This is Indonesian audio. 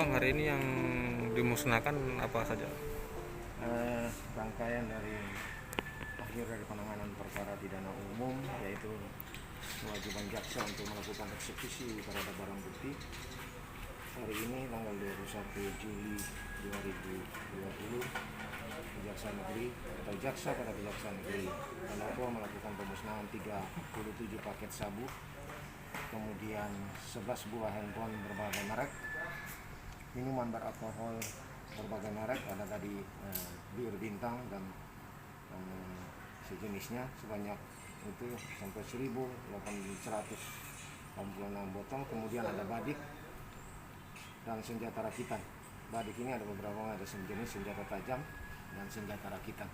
Bang, hari ini yang dimusnahkan apa saja? Rangkaian dari akhir dari penanganan perkara pidana umum, yaitu kewajiban jaksa untuk melakukan eksekusi terhadap barang bukti. Hari ini tanggal 21 Juli 2020, Kejaksaan Negeri atau Jaksa pada Kejaksaan Negeri Manado melakukan pemusnahan 37 paket sabu, kemudian 11 buah handphone berbagai merek, minuman beralkohol berbagai merek, ada tadi bir bintang dan sejenisnya sebanyak itu sampai 1.886 botol. Kemudian ada badik dan senjata rakitan. Badik ini ada beberapa, ada sejenis senjata tajam dan senjata rakitan.